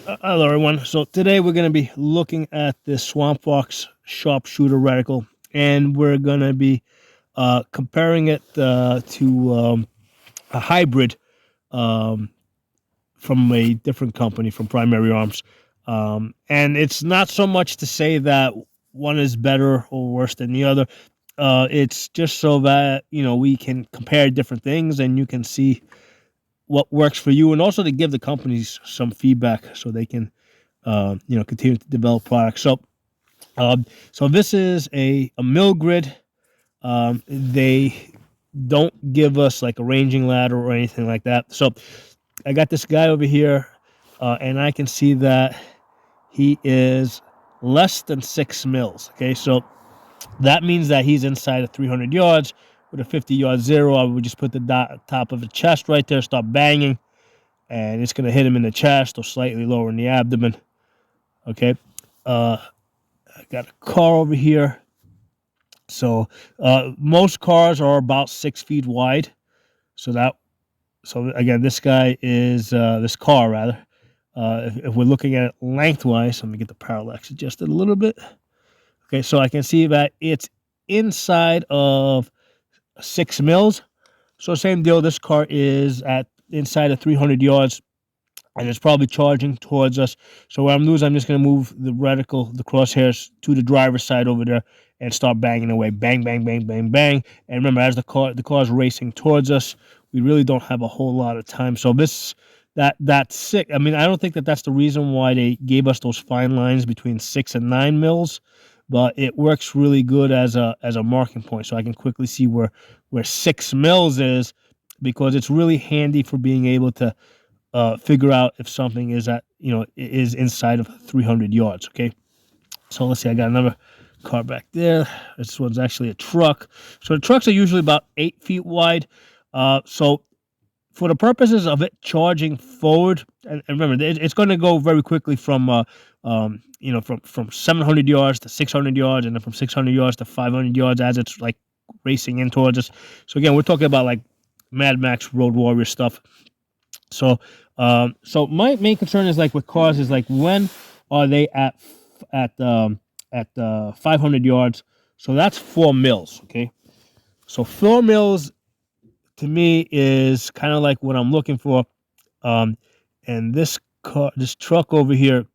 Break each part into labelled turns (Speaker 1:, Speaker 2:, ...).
Speaker 1: Hello, everyone. So today we're going to be looking at this Swampfox Sharpshooter reticle, and we're going to be comparing it to a hybrid um, from a different company, from Primary Arms. And it's not so much to say that one is better or worse than the other. It's just so that we can compare different things, and you can see what works for you, and also to give the companies some feedback so they can continue to develop products. So this is a mill grid. They don't give us like a ranging ladder or anything like that. So I got this guy over here, and I can see that he is less than 6 mils. Okay, so that means that he's inside of 300 yards with a 50-yard zero. I would just put the top of the chest right there, start banging, and it's going to hit him in the chest or slightly lower in the abdomen. Okay. I got a car over here. So most cars are about 6 feet wide. So again, this guy is this car rather. If we're looking at it lengthwise, let me get the parallax adjusted a little bit. Okay, so I can see that it's inside of 6 mils. So same deal. This car is at inside of 300 yards. And it's probably charging towards us. So what I'm doing is I'm just going to move the reticle, the crosshairs, to the driver's side over there and start banging away. Bang, bang, bang, bang, bang. And remember, as the car's racing towards us, we really don't have a whole lot of time. So that's sick. I mean, I don't think that's the reason why they gave us those fine lines between 6 and 9 mils, but it works really good as a marking point. So I can quickly see where 6 mils is, because it's really handy for being able to figure out if something is is inside of 300 yards. Okay, so let's see. I got another car back there. This one's actually a truck. So the trucks are usually about 8 feet wide. So for the purposes of it charging forward, and remember, it's going to go very quickly from from 700 yards to 600 yards, and then from 600 yards to 500 yards as it's like racing in towards us. So again, we're talking about like Mad Max Road Warrior stuff. So my main concern is like with cars is like, when are they at 500 yards? So that's 4 mils. Okay, so 4 mils to me is kind of like what I'm looking for. And this truck over here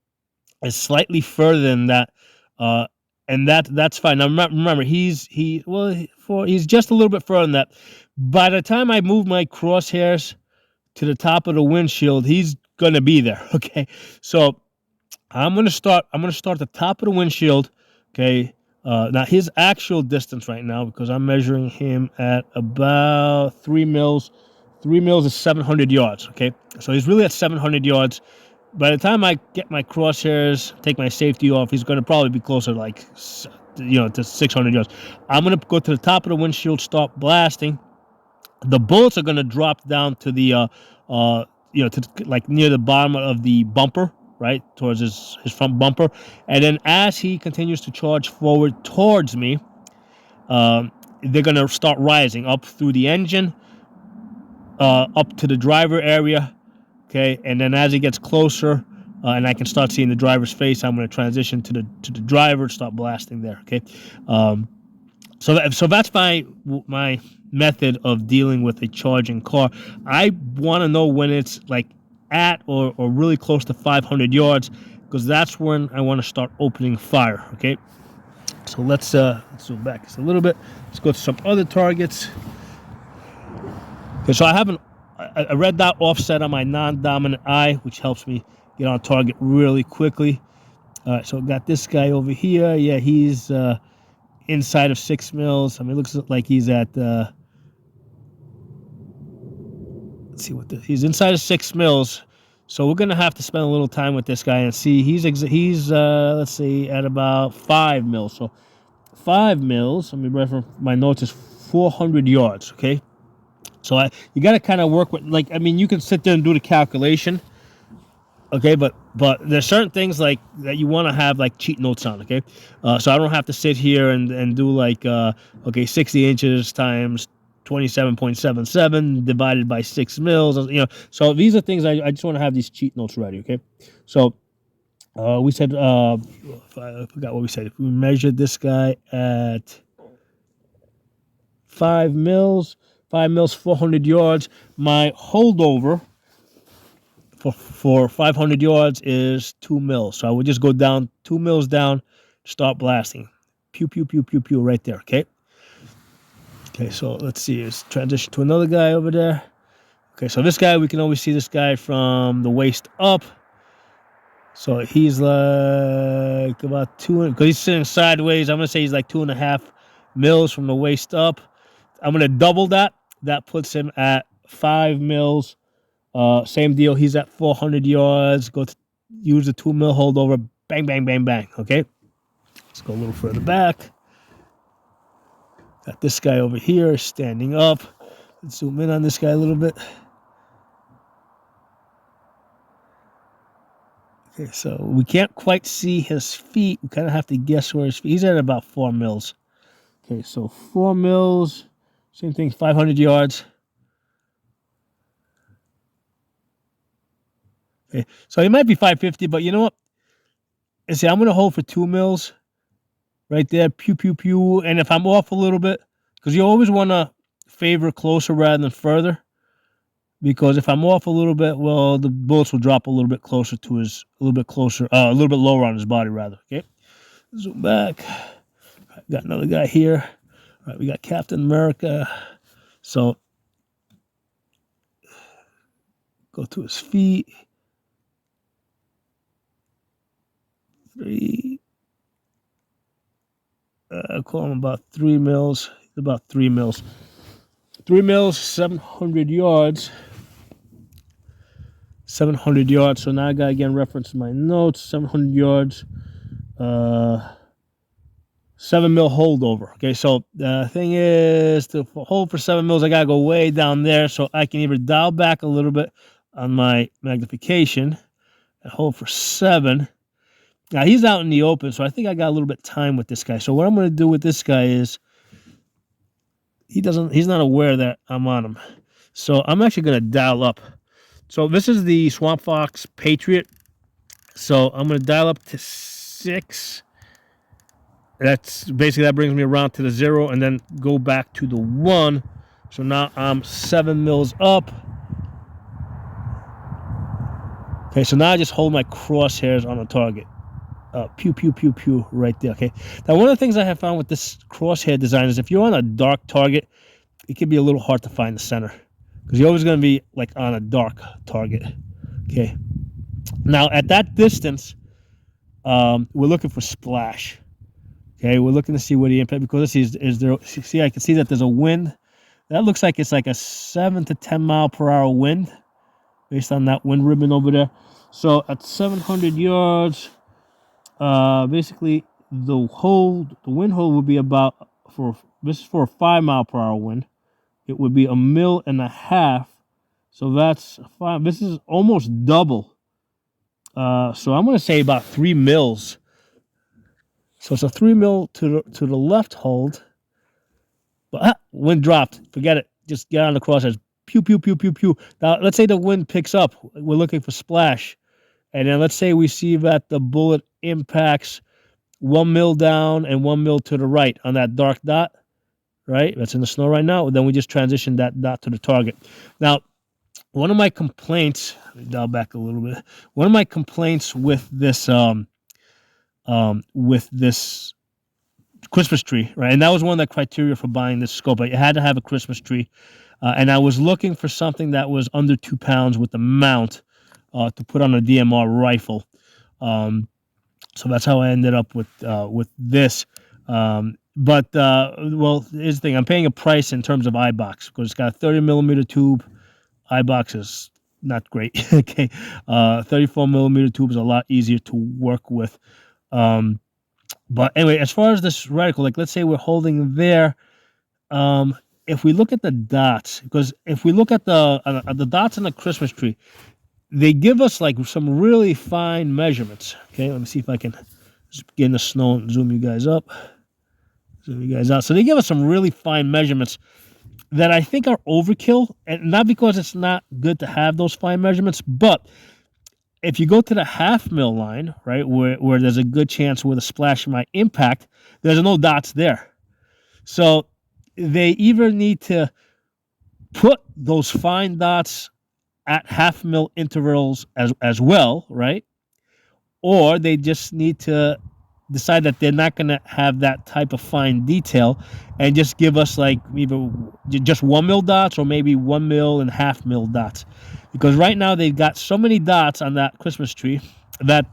Speaker 1: is slightly further than that. And that's fine. Now remember, he's just a little bit further than that. By the time I move my crosshairs to the top of the windshield, he's gonna be there. Okay, so I'm gonna start at the top of the windshield. Okay, now his actual distance right now, because I'm measuring him at about 3 mils. 3 mils is 700 yards. Okay, so he's really at 700 yards. By the time I get my crosshairs, take my safety off, he's gonna probably be closer to like to 600 yards. I'm gonna go to the top of the windshield, start blasting. The bullets are going to drop down to the to like near the bottom of the bumper, right, towards his front bumper. And then as he continues to charge forward towards me, they're going to start rising up through the engine, up to the driver area. Okay, and then as he gets closer, and I can start seeing the driver's face, I'm going to transition to the driver, start blasting there. Okay, so that's my method of dealing with a charging car. I want to know when it's like at or really close to 500 yards, because that's when I want to start opening fire. Okay, so let's zoom back just a little bit. Let's go to some other targets. Okay, so I have a red dot offset on my non-dominant eye, which helps me get on target really quickly. All right, so got this guy over here. Yeah, he's inside of 6 mils. I mean, it looks like he's at let's see he's inside of 6 mils. So we're gonna have to spend a little time with this guy and see. He's let's see, at about 5 mils. So 5 mils. Let me refer my notes, is 400 yards. Okay, so you got to kind of work with, like, I mean, you can sit there and do the calculation. Okay, but there's certain things like that you want to have like cheat notes on. Okay, so I don't have to sit here and do like 60 inches times 27.77 divided by 6 mils. So these are things I just want to have these cheat notes ready. Okay, so We said I forgot what we said. If we measured this guy at 5 mils, 5 mils, 400 yards. My holdover for 500 yards is 2 mils. So I would just go down 2 mils down, start blasting. Pew, pew, pew, pew, pew, right there. Okay. Okay, so let's see. Let's transition to another guy over there. Okay, so this guy, we can always see this guy from the waist up. So he's like about because he's sitting sideways. I'm going to say he's like 2.5 mils from the waist up. I'm going to double that. That puts him at 5 mils. Same deal. He's at 400 yards. Use the 2 mil holdover. Bang, bang, bang, bang. Okay. Let's go a little further back. Got this guy over here standing up. Let's zoom in on this guy a little bit. Okay, so we can't quite see his feet. We kind of have to guess where his feet. He's at about 4 mils. Okay, so 4 mils. Same thing, 500 yards. Okay, so he might be 550, but you know what? I see, I'm going to hold for 2 mils right there. Pew, pew, pew. And if I'm off a little bit, because you always want to favor closer rather than further. Because if I'm off a little bit, well, the bullets will drop a little bit closer to a little bit lower on his body, rather. Okay, zoom back. Right, got another guy here. All right, we got Captain America. So go to his feet. 3. I call him about 3 mils. About 3 mils. 3 mils, 700 yards. 700 yards. So now I got again reference my notes. 700 yards. 7 mil holdover. Okay, so the thing is to hold for 7 mils, I gotta go way down there, so I can either dial back a little bit on my magnification and hold for 7. Now he's out in the open, so I think I got a little bit of time with this guy. So what I'm gonna do with this guy is he's not aware that I'm on him. So I'm actually gonna dial up. So this is the Swampfox Patriot. So I'm gonna dial up to 6. That's basically, that brings me around to the 0 and then go back to the 1. So now I'm 7 mils up. Okay, so now I just hold my crosshairs on the target. Pew, pew, pew, pew, right there. Okay. Now, one of the things I have found with this crosshair design is if you're on a dark target, it can be a little hard to find the center because you're always going to be like on a dark target. Okay. Now, at that distance, we're looking for splash. Okay, we're looking to see where the impact, because is there. See, I can see that there's a wind. That looks like it's like a 7 to 10 mile per hour wind, based on that wind ribbon over there. So at 700 yards, basically the wind hold would be about this is for a 5 mile per hour wind. It would be 1.5 mils. So that's 5. This is almost double. So I'm going to say about 3 mils. So it's a 3 mil to the left hold. But wind dropped. Forget it. Just get on the crosshairs. Pew, pew, pew, pew, pew. Now, let's say the wind picks up. We're looking for splash. And then let's say we see that the bullet impacts 1 mil down and 1 mil to the right on that dark dot. Right? That's in the snow right now. Then we just transition that dot to the target. Now, one of my complaints, let me dial back a little bit. One of my complaints with this Christmas tree, right? And that was one of the criteria for buying this scope. You had to have a Christmas tree. And I was looking for something that was under 2 pounds with the mount to put on a DMR rifle. So that's how I ended up with this. But here's the thing. I'm paying a price in terms of eye box because it's got a 30 millimeter tube. Eye box is not great. Okay. 34 millimeter tube is a lot easier to work with. But anyway, as far as this reticle, like let's say we're holding there, if we look at the dots, because if we look at the dots in the Christmas tree, they give us like some really fine measurements. Okay, let me see if I can just get in the snow and zoom you guys up, zoom you guys out. So they give us some really fine measurements that I think are overkill, and not because it's not good to have those fine measurements, but if you go to the half mil line, right, where there's a good chance where the splash might impact, there's no dots there. So they either need to put those fine dots at half mil intervals as well, right? Or they just need to decide that they're not going to have that type of fine detail and just give us like either just 1 mil dots or maybe 1 mil and half mil dots. Because right now they've got so many dots on that Christmas tree that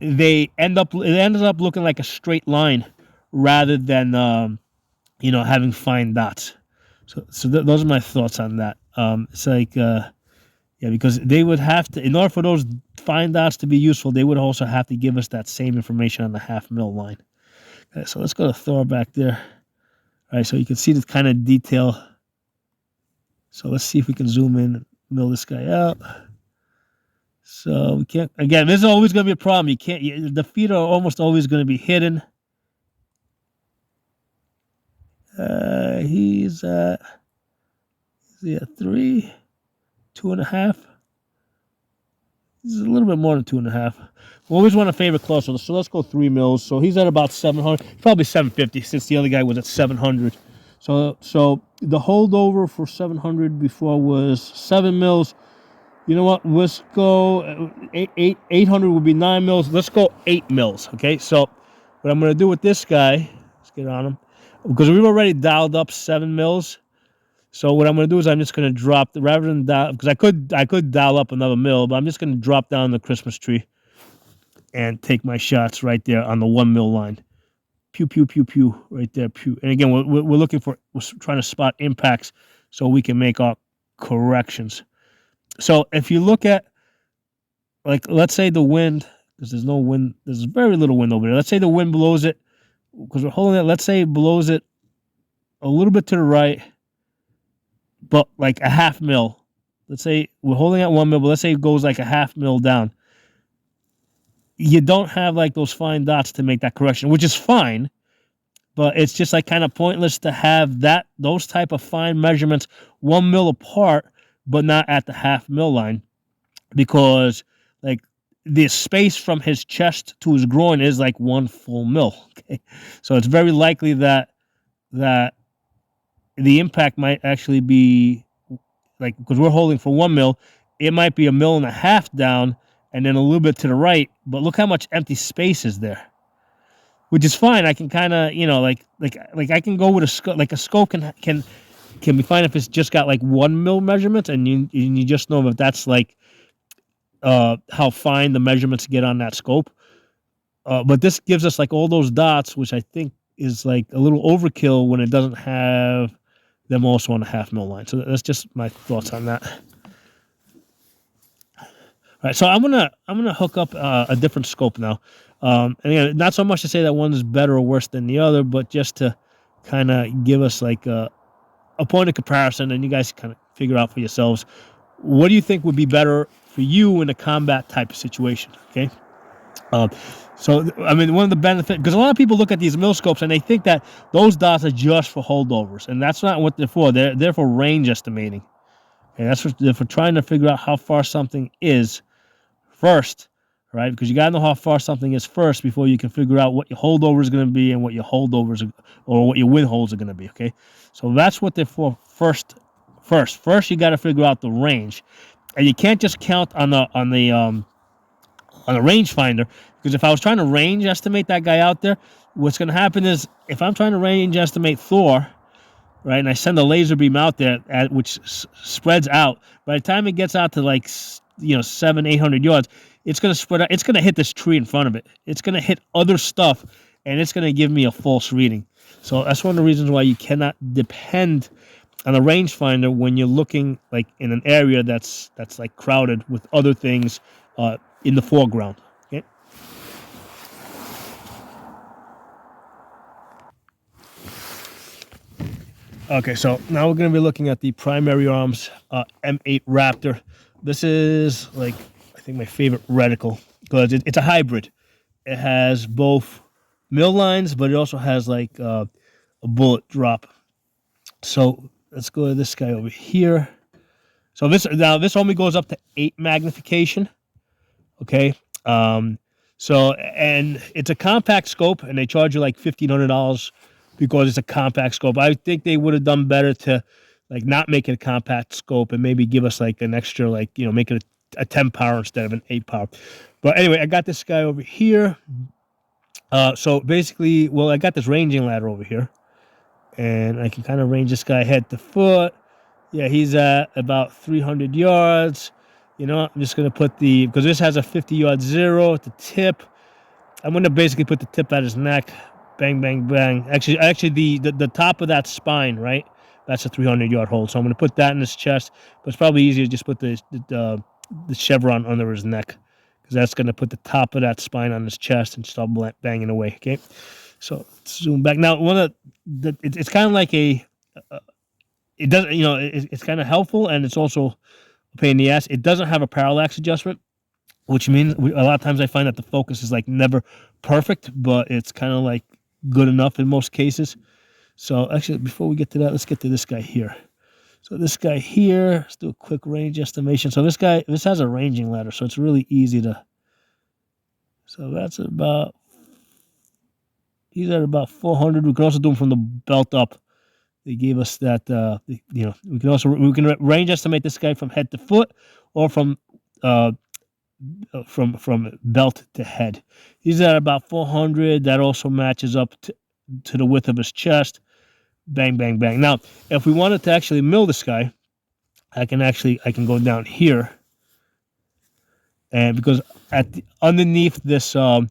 Speaker 1: it ends up looking like a straight line rather than having fine dots. So those are my thoughts on that. It's like because they would have to, in order for those fine dots to be useful, they would also have to give us that same information on the half mil line. Okay, so let's go to Thor back there. All right, so you can see the kind of detail. So let's see if we can zoom in and mill this guy out. So we can't, again, this is always going to be a problem. The feet are almost always going to be hidden. He's at 3, 2.5. This is a little bit more than 2.5. We always want to favor closer, so let's go 3 mils. So he's at about 700, probably 750, since the other guy was at 700. So the holdover for 700 before was 7 mils. You know what? Let's go 800 would be 9 mils. Let's go 8 mils. Okay. So what I'm going to do with this guy, let's get on him, because we've already dialed up 7 mils. So what I'm going to do is I'm just going to drop, rather than dial, because I could dial up another mil, but I'm just going to drop down the Christmas tree and take my shots right there on the 1 mil line. Pew, pew, pew, pew, right there, pew. And again, we're trying to spot impacts so we can make our corrections. So if you look at, like, let's say the wind, because there's no wind, there's very little wind over there. Let's say the wind blows it, because we're holding it, let's say it blows it a little bit to the right, but like a half mil. Let's say we're holding at 1 mil, but let's say it goes like a half mil down. You don't have like those fine dots to make that correction, which is fine, but it's just like kind of pointless to have those type of fine measurements 1 mil apart, but not at the half mil line, because like the space from his chest to his groin is like 1 full mil. Okay, so it's very likely that the impact might actually be like, because we're holding for 1 mil, it might be 1.5 mil down and then a little bit to the right, but look how much empty space is there, which is fine. I can kind of, like I can go with a scope. Like a scope can be fine if it's just got like 1 mil measurements, and you just know if that's like how fine the measurements get on that scope. But this gives us like all those dots, which I think is like a little overkill when it doesn't have them also on the half mil line. So that's just my thoughts on that. All right, so I'm gonna hook up a different scope now. And again, not so much to say that one is better or worse than the other, but just to kind of give us like a point of comparison, and you guys kind of figure out for yourselves what do you think would be better for you in a combat type of situation. Okay. So I mean, one of the benefits, because a lot of people look at these mil scopes and they think that those dots are just for holdovers, and that's not what they're for. They're for range estimating. Okay, that's they're for trying to figure out how far something is first, right? Because you got to know how far something is first before you can figure out what your holdover is going to be and what your holdovers or what your win holds are going to be. Okay, so that's what they're for first. First, you got to figure out the range, and you can't just count on the rangefinder, because if I was trying to range estimate that guy out there, what's going to happen is if I'm trying to range estimate Thor, right, and I send a laser beam out there which spreads out, by the time it gets out to like 700-800 yards, it's going to spread out. It's going to hit this tree in front of it. It's going to hit other stuff, and it's going to give me a false reading. So that's one of the reasons why you cannot depend on a rangefinder when you're looking like in an area that's like crowded with other things in the foreground. Okay. Okay, so now we're going to be looking at the Primary Arms M8 Raptor. This is like, I think, my favorite reticle, because it's a hybrid. It has both mill lines, but it also has like a bullet drop. So let's go to this guy over here. So this only goes up to 8 magnification. Okay. So, and it's a compact scope, and they charge you like $1,500 because it's a compact scope. I think they would have done better to like not make it a compact scope and maybe give us like an extra, like, make it a 10 power instead of an 8 power. But anyway, I got this guy over here. So basically, well, I got this ranging ladder over here, and I can kind of range this guy head to foot. Yeah, he's at about 300 yards. I'm just going to put because this has a 50-yard zero at the tip. I'm going to basically put the tip at his neck. Bang, bang, bang. Actually, the top of that spine, right? That's a 300-yard hold. So I'm going to put that in his chest. But it's probably easier to just put the chevron under his neck, because that's going to put the top of that spine on his chest and start banging away. Okay, so let's zoom back now. It's kind of like it doesn't, it's kind of helpful, and it's also a pain in the ass. It doesn't have a parallax adjustment, which means a lot of times I find that the focus is like never perfect, but it's kind of like good enough in most cases. So actually, before we get to that, let's get to this guy here. So this guy here, let's do a quick range estimation. So this has a ranging ladder, so it's really easy to. So that's he's at about 400. We can also do him from the belt up. They gave us that, we can range estimate this guy from head to foot, or from belt to head. He's at about 400. That also matches up to the width of his chest. Bang, bang, bang. Now, if we wanted to actually mill this guy, I can go down here, and because underneath this bow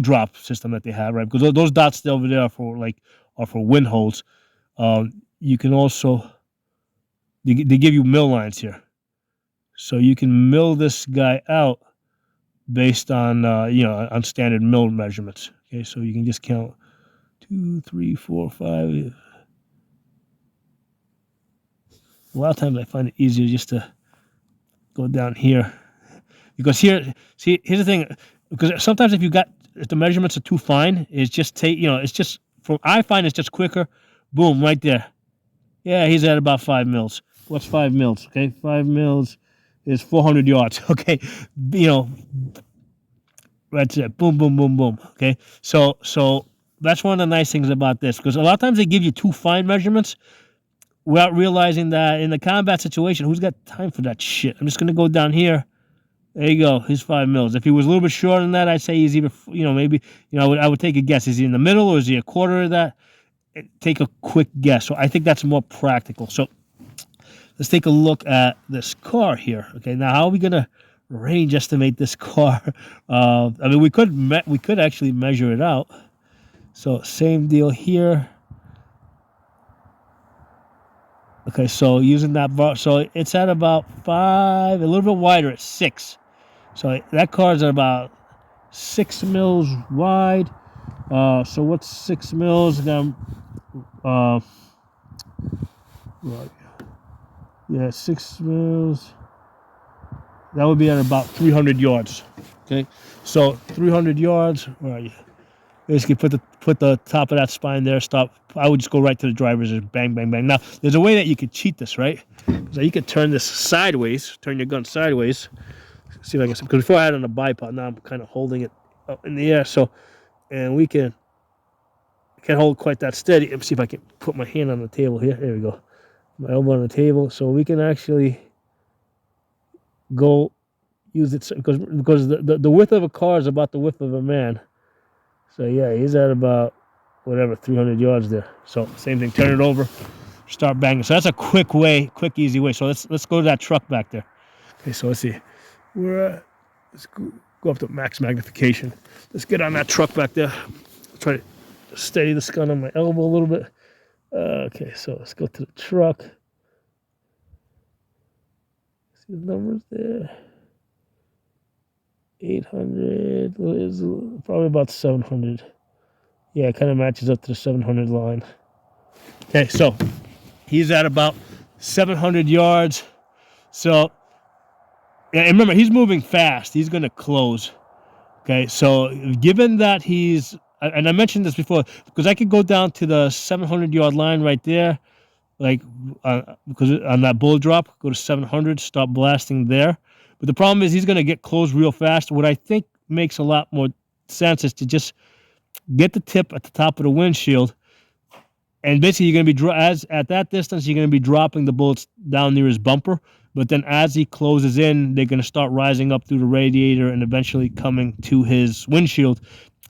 Speaker 1: drop system that they have, right? Because those dots over there are for wind holds. You can also they give you mill lines here, so you can mill this guy out based on on standard mill measurements. Okay, so you can just count 2, 3, 4, 5. A lot of times I find it easier just to go down here, because here's the thing. Because sometimes if the measurements are too fine, it's just I find it's just quicker. Boom, right there. Yeah, he's at about 5 mils. What's 5 mils? Okay, 5 mils is 400 yards. Okay, that's it. Boom, boom, boom, boom. Okay, so that's one of the nice things about this, because a lot of times they give you too fine measurements without realizing that in the combat situation, who's got time for that shit? I'm just gonna go down here. There you go. He's 5 mils. If he was a little bit shorter than that, I'd say he's either, maybe, I would take a guess. Is he in the middle, or is he a quarter of that? Take a quick guess. So I think that's more practical. So let's take a look at this car here. Okay, now how are we gonna range estimate this car? I mean, we could actually measure it out. So same deal here. Okay, so using that bar, so it's at about 5, a little bit wider at 6. So that car's at about 6 mils wide. So what's 6 mils? Right. Yeah, 6 mils. That would be at about 300 yards. Okay, so 300 yards. Where are you? Basically, put the top of that spine there. Stop. I would just go right to the driver's and bang, bang, bang. Now, there's a way that you could cheat this, right? So you could turn this sideways. Turn your gun sideways. See if I can. Because before I had it on a bipod, now I'm kind of holding it up in the air. So, and we can't hold quite that steady. Let me see if I can put my hand on the table here. There we go. My elbow on the table, so we can actually go use it, because the width of a car is about the width of a man. So yeah, he's at about 300 yards there. So same thing, turn it over, start banging. So that's a quick, easy way. So let's go to that truck back there. Okay, so let's see. Let's go up to max magnification. Let's get on that truck back there. Try to steady this gun on my elbow a little bit. Okay, so let's go to the truck. See the numbers there. 800 is probably about 700. Yeah, it kind of matches up to the 700 line. Okay, so he's at about 700 yards. So, yeah, and remember, he's moving fast. He's going to close. Okay, so given that and I mentioned this before, because I could go down to the 700-yard line right there, like because on that bull drop, go to 700, stop blasting there. But the problem is he's going to get close real fast. What I think makes a lot more sense is to just get the tip at the top of the windshield, and basically you're going to be at that distance you're going to be dropping the bullets down near his bumper. But then as he closes in, they're going to start rising up through the radiator and eventually coming to his windshield.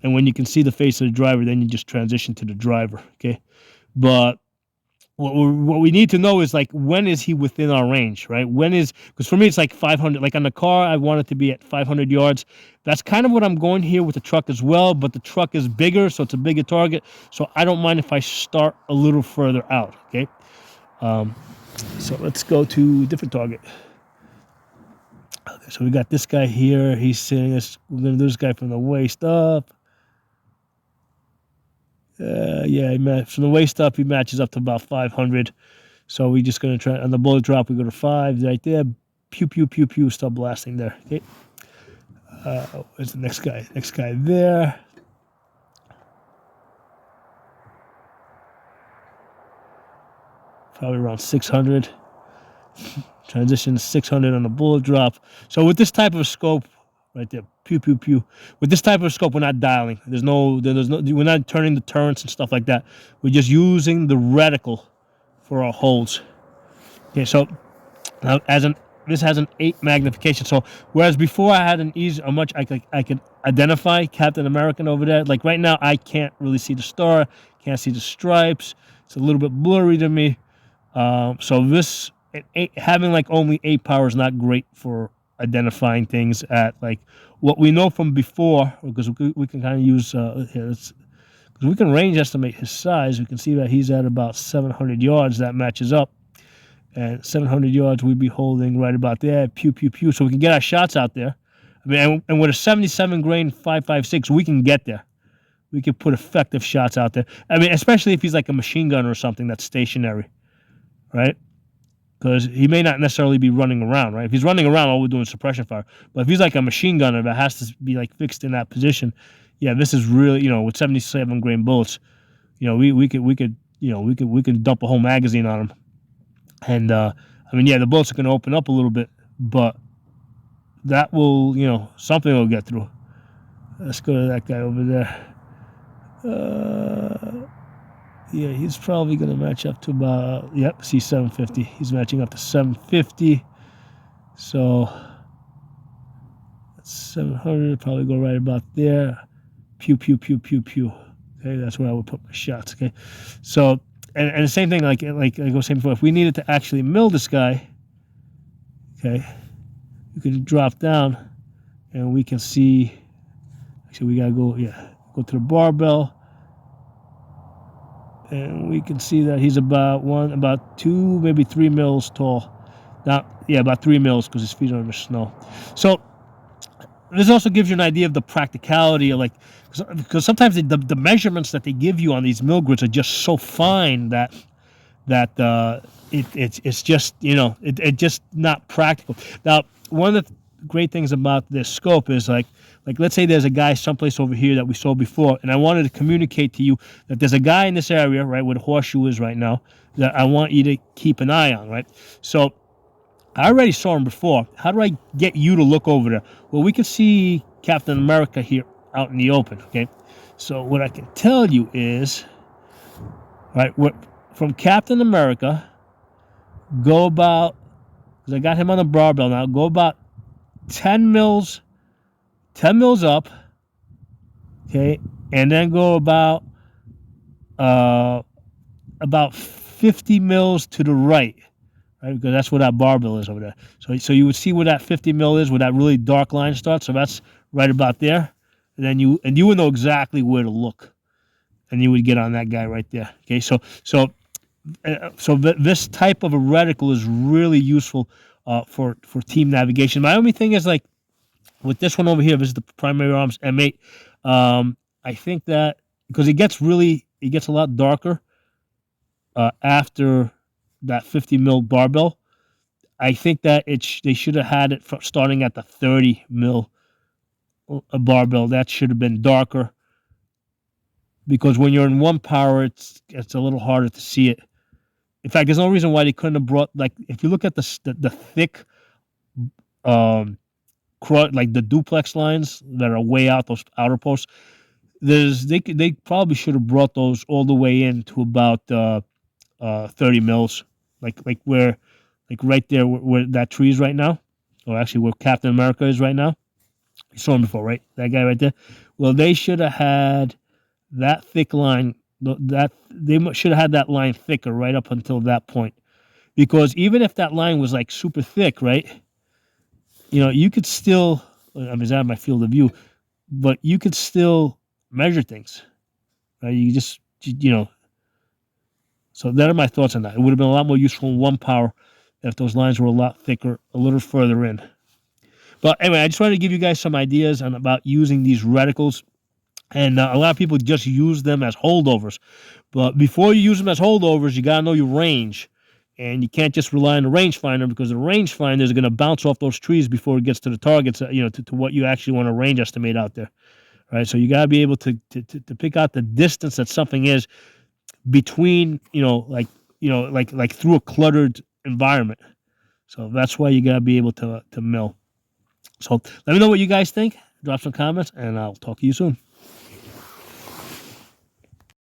Speaker 1: And when you can see the face of the driver, then you just transition to the driver. Okay, but what we need to know is like, when is he within our range, right? When is, because for me it's like 500. Like on the car, I want it to be at 500 yards. That's kind of what I'm going here with the truck as well, but the truck is bigger, so it's a bigger target. So I don't mind if I start a little further out. Okay, so let's go to a different target. Okay, so we got this guy here. He's sitting us. We're gonna do this guy from the waist up. Yeah, from the waist up, he matches up to about 500. So we're just going to try, on the bullet drop, we go to 5 right there. Pew, pew, pew, pew, stop blasting there. Okay. Where's the next guy? Next guy there. Probably around 600. Transition 600 on the bullet drop. So with this type of scope, right there, pew, pew, pew. With this type of scope, we're not dialing. There's no, we're not turning the turrets and stuff like that. We're just using the reticle for our holes. Okay, so now this has an 8 magnification. So whereas before I had I could identify Captain American over there. Like right now, I can't really see the star, can't see the stripes. It's a little bit blurry to me. So this having like only 8 power is not great for identifying things at like what we know from before, because we can kind of use here, because we can range estimate his size. We can see that he's at about 700 yards. That matches up, and 700 yards we'd be holding right about there. Pew, pew, pew. So we can get our shots out there. I mean, and with a 77 grain 5.56, we can get there. We can put effective shots out there. I mean, especially if he's like a machine gun or something that's stationary, right? Because he may not necessarily be running around, right? If he's running around, all we're doing is suppression fire. But if he's like a machine gunner that has to be like fixed in that position, yeah, this is really, with 77 grain bullets, we could dump a whole magazine on him. And I mean, yeah, the bullets are going to open up a little bit, but that will, something will get through. Let's go to that guy over there. Yeah, he's probably going to match up to about, yep, see 750. He's matching up to 750. So that's 700, probably go right about there. Pew, pew, pew, pew, pew. Okay, that's where I would put my shots, okay? So, and the same thing, like I was saying before, if we needed to actually mill this guy, okay, you can drop down and we can see, actually we got to go to the barbell. And we can see that he's about 2, maybe 3 mils tall. Now, yeah, about 3 mils because his feet are in the snow. So this also gives you an idea of the practicality of because sometimes the measurements that they give you on these mill grids are just so fine that it's just it's just not practical. Now, one of the great things about this scope is like let's say there's a guy someplace over here that we saw before, and I wanted to communicate to you that there's a guy in this area, right, where the horseshoe is right now, that I want you to keep an eye on, right? So I already saw him before. How do I get you to look over there? Well, we can see Captain America here out in the open, okay? So what I can tell you is, right, from Captain America, go about, because I got him on the barbell now, go about 10 mils up, okay, and then go about 50 mils to the right, right, because that's where that barbell is over there. So you would see where that 50 mil is, where that really dark line starts. So that's right about there, and then you would know exactly where to look, and you would get on that guy right there. Okay, so this type of a reticle is really useful for team navigation. My only thing is like, with this one over here, this is the primary arms M8. I think that because it gets a lot darker after that 50 mil barbell. I think that they should have had it starting at the 30 mil barbell. That should have been darker, because when you're in 1 power, it's a little harder to see it. In fact, there's no reason why they couldn't have brought, like, if you look at the thick, um, like the duplex lines that are way out, those outer posts, they probably should have brought those all the way in to about 30 mils, like where, like right there where that tree is right now, or actually where Captain America is right now. You saw him before, right? That guy right there. Well, they should have had that thick line. That they should have had that line thicker right up until that point, because even if that line was like super thick, right? You know, you could still. I mean, it's out of my field of view, but you could still measure things. Right? You just, you know. So that are my thoughts on that. It would have been a lot more useful in one power if those lines were a lot thicker, a little further in. But anyway, I just wanted to give you guys some ideas on about using these reticles. And a lot of people just use them as holdovers. But before you use them as holdovers, you got to know your range. And you can't just rely on the rangefinder, because the rangefinder is going to bounce off those trees before it gets to the targets, you know, to what you actually want to range estimate out there. Right? So you got to be able to pick out the distance that something is between, like through a cluttered environment. So that's why you got to be able to mill. So let me know what you guys think. Drop some comments, and I'll talk to you soon.